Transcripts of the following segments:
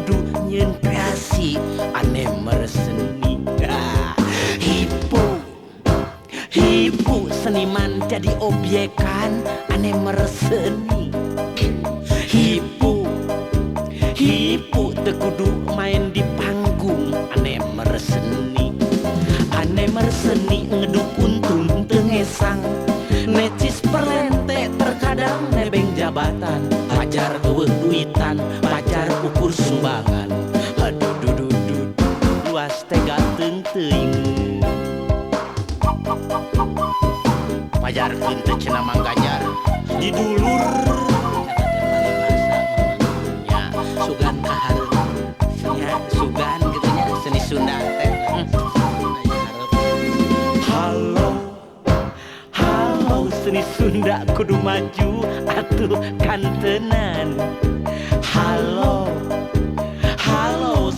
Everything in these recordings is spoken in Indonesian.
kudu nyen kreasi ane mereseni. Hipu seniman jadi obyekan ane mereseni. Hipu tekudu main di panggung ane mereseni. Ane mereseni ngeduk untung tengesang, necis perlente terkadang nebeng jabatan, pajar eueuh duitan, pajar ukur sumbangan. Aduh duduh luas tega teuing. Pajarkeun teh cenah Mang Ganjar didulur nya sugan kahareun nya sugan kitu nya seni Sunda teh. Halo seni Sunda kudu maju atuh kantenan. Halo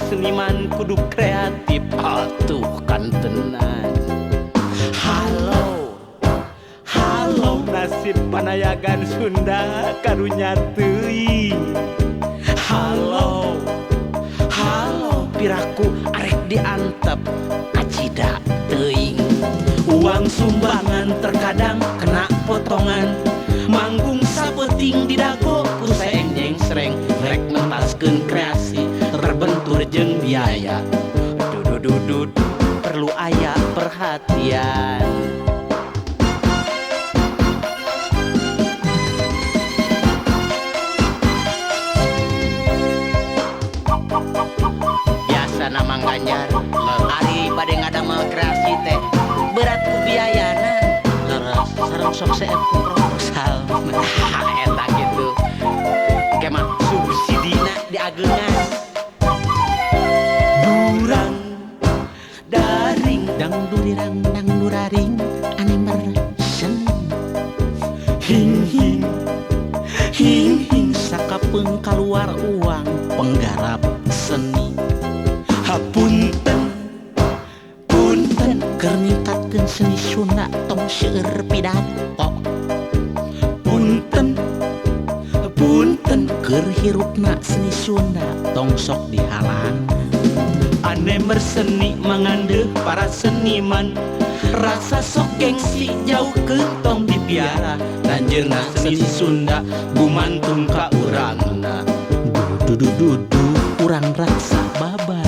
seniman kudu kreatif atuh kantenan. Halo nasib panayagan Sunda karunya teuing. Halo piraku arek diantep acida teuing. Uang sumbangan terkadang kena potongan, manggung sabeting di dago ku saenjeng sreng, rek nentaskeun kreasi terbentur jeung biaya. Duduh perlu aya perhatian. Biasa Mang Ganjar ari bade ngadamel kreasi teh berat ku biayana. Leres sareng sok seep ku proposal. Eta kitu kemah subsidina diageungan. Durang daring dang duraring ane meresen. Hing sakapeung kaluar uang penggarap seni. Punten keur ningkatkeun seni Sunda tong seueur pidato. Punten keur hirupna seni Sunda tong sok dihalang. Ane merseni mangandeuh para seniman, rasa sok gengsi jauhkeun tong dipiara. Lanjeurna seni Sunda gumantung ka urangna. Dudu urang raksa baba.